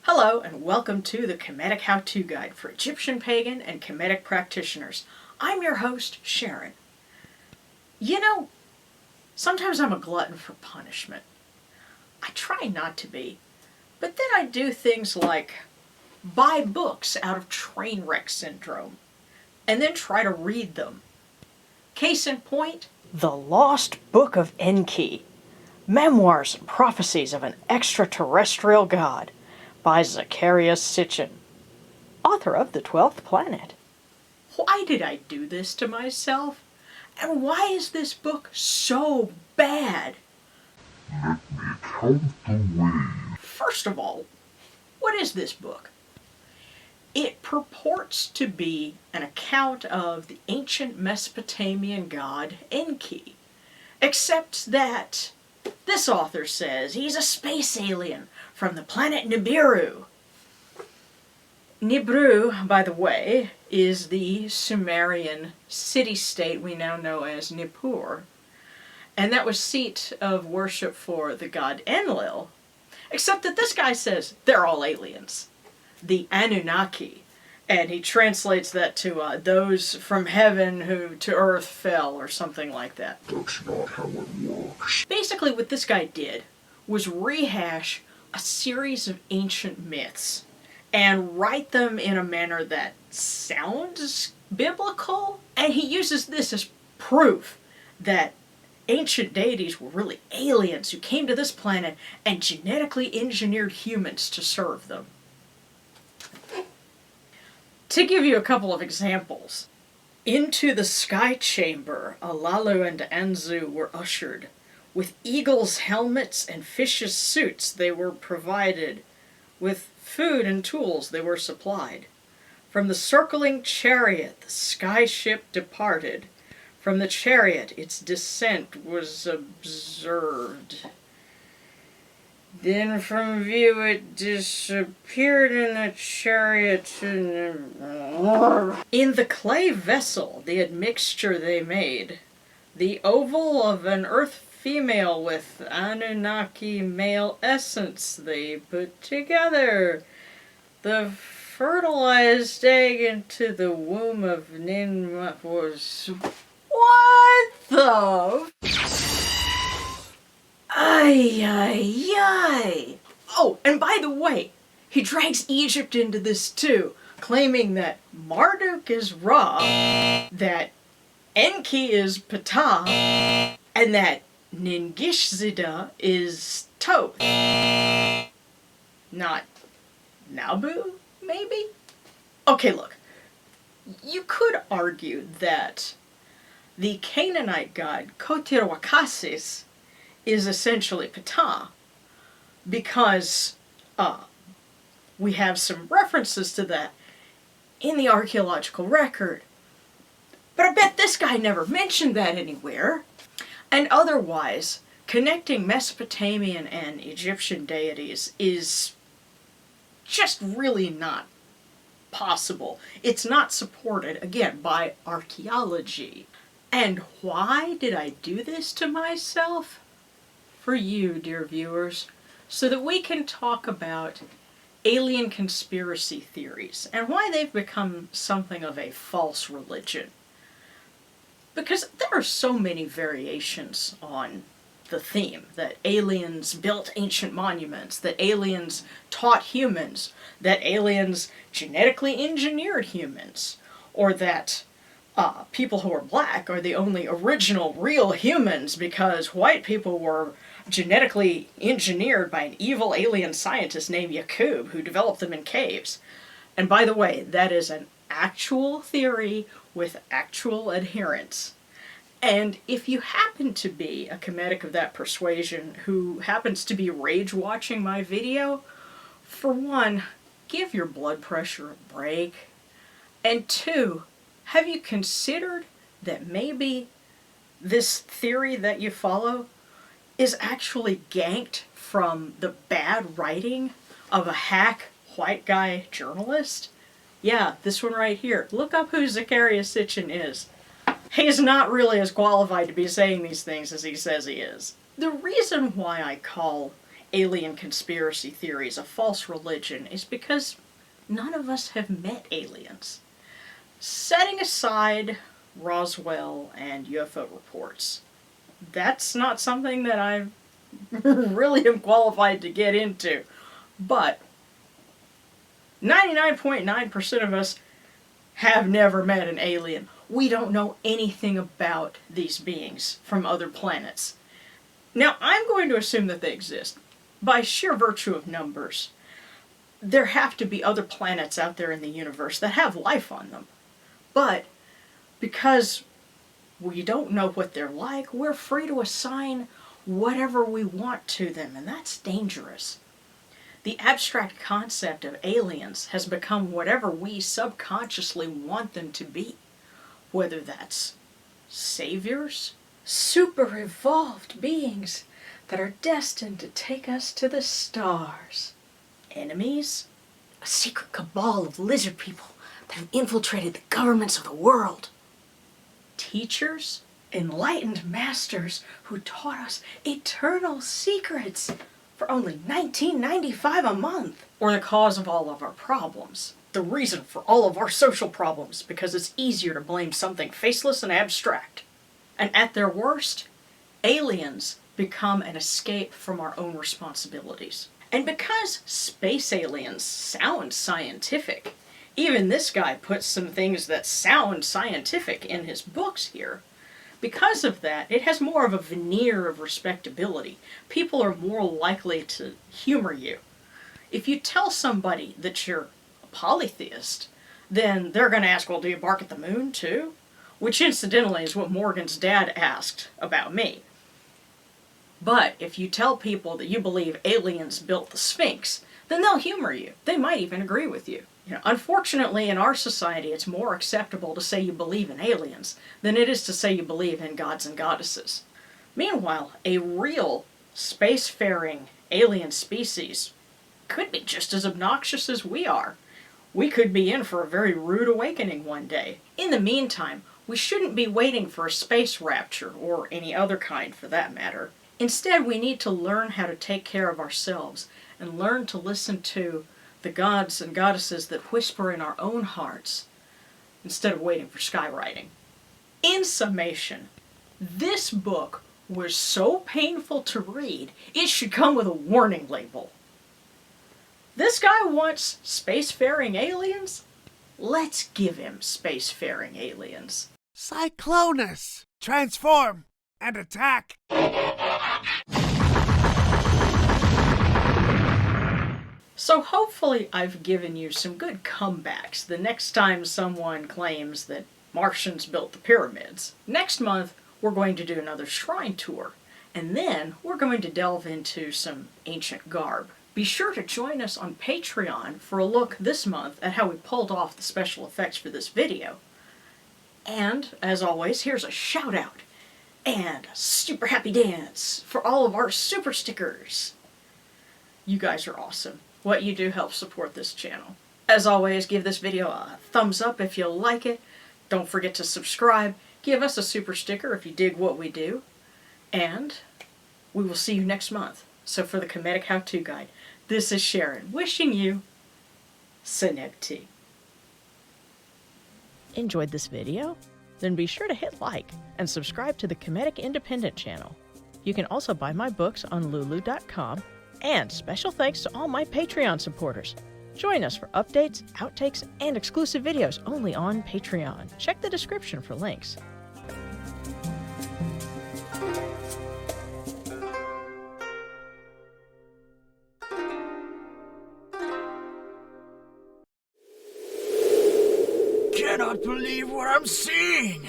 Hello and welcome to the Kemetic How-To Guide for Egyptian Pagan and Kemetic practitioners. I'm your host, Sharon. You know, sometimes I'm a glutton for punishment. I try not to be, but then I do things like buy books out of train wreck syndrome and then try to read them. Case in point, The Lost Book of Enki, Memoirs and Prophecies of an Extraterrestrial God, by Zacharias Sitchin, author of The 12th Planet. Why did I do this to myself? And why is this book so bad? Let me count the ways. First of all, what is this book? It purports to be an account of the ancient Mesopotamian god Enki, except that this author says he's a space alien from the planet Nibiru. Nibiru, by the way, is the Sumerian city-state we now know as Nippur, and that was seat of worship for the god Enlil, except that this guy says they're all aliens, the Annunaki, and he translates that to those from heaven who to earth fell, or something like that. That's not how it works. Basically what this guy did was rehash a series of ancient myths and write them in a manner that sounds biblical, and he uses this as proof that ancient deities were really aliens who came to this planet and genetically engineered humans to serve them. To give you a couple of examples, into the sky chamber Alalu and Anzu were ushered. With eagles' helmets and fishes' suits they were provided. With food and tools they were supplied. From the circling chariot the sky ship departed. From the chariot its descent was observed. Then from view it disappeared in the chariot. In the clay vessel the admixture they made. The oval of an earth female with Annunaki male essence they put together. The fertilized egg into the womb of Ninmah was... What the... Ay, ay, ay. Oh, and by the way, he drags Egypt into this too, claiming that Marduk is Ra, that Enki is Ptah, and that Ningishzida is Thoth. Not Nabu, maybe? Okay, look. You could argue that the Canaanite god Kotirwakasis is essentially Ptah, because we have some references to that in the archaeological record. But I bet this guy never mentioned that anywhere. And otherwise, connecting Mesopotamian and Egyptian deities is just really not possible. It's not supported, again, by archaeology. And why did I do this to myself? For you, dear viewers, so that we can talk about alien conspiracy theories and why they've become something of a false religion. Because there are so many variations on the theme, that aliens built ancient monuments, that aliens taught humans, that aliens genetically engineered humans, or that people who are black are the only original real humans because white people were genetically engineered by an evil alien scientist named Yakub who developed them in caves. And by the way, that is an actual theory with actual adherents. And if you happen to be a Kemetic of that persuasion who happens to be rage watching my video, for one, give your blood pressure a break. And 2, have you considered that maybe this theory that you follow is actually ganked from the bad writing of a hack white guy journalist? Yeah, this one right here. Look up who Zacharias Sitchin is. He's not really as qualified to be saying these things as he says he is. The reason why I call alien conspiracy theories a false religion is because none of us have met aliens. Setting aside Roswell and UFO reports, that's not something that I really am qualified to get into. But 99.9% of us have never met an alien. We don't know anything about these beings from other planets. Now, I'm going to assume that they exist. By sheer virtue of numbers, there have to be other planets out there in the universe that have life on them. But because we don't know what they're like, we're free to assign whatever we want to them, and that's dangerous. The abstract concept of aliens has become whatever we subconsciously want them to be. Whether that's saviors, super evolved beings that are destined to take us to the stars, enemies, a secret cabal of lizard people that have infiltrated the governments of the world, teachers, enlightened masters who taught us eternal secrets for only $19.95 a month, or the cause of all of our problems. The reason for all of our social problems, because it's easier to blame something faceless and abstract. And at their worst, aliens become an escape from our own responsibilities. And because space aliens sound scientific, even this guy puts some things that sound scientific in his books here. Because of that, it has more of a veneer of respectability. People are more likely to humor you. If you tell somebody that you're a polytheist, then they're going to ask, well, do you bark at the moon too? Which incidentally is what Morgan's dad asked about me. But if you tell people that you believe aliens built the Sphinx, then they'll humor you. They might even agree with you. Unfortunately, in our society, it's more acceptable to say you believe in aliens than it is to say you believe in gods and goddesses. Meanwhile, a real spacefaring alien species could be just as obnoxious as we are. We could be in for a very rude awakening one day. In the meantime, we shouldn't be waiting for a space rapture, or any other kind for that matter. Instead, we need to learn how to take care of ourselves and learn to listen to the gods and goddesses that whisper in our own hearts instead of waiting for skywriting. In summation, this book was so painful to read, it should come with a warning label. This guy wants spacefaring aliens? Let's give him spacefaring aliens. Cyclonus! Transform and attack! So hopefully I've given you some good comebacks the next time someone claims that Martians built the pyramids. Next month, we're going to do another shrine tour, and then we're going to delve into some ancient garb. Be sure to join us on Patreon for a look this month at how we pulled off the special effects for this video. And, as always, here's a shout out and a super happy dance for all of our super stickers. You guys are awesome. What you do helps support this channel. As always, give this video a thumbs up if you like it. Don't forget to subscribe. Give us a super sticker if you dig what we do. And we will see you next month. So for the Kemetic How-To Guide, this is Sharon, wishing you Senebti. Enjoyed this video? Then be sure to hit like and subscribe to the Kemetic Independent channel. You can also buy my books on lulu.com, and special thanks to all my Patreon supporters. Join us for updates, outtakes, and exclusive videos only on Patreon. Check the description for links. Cannot believe what I'm seeing!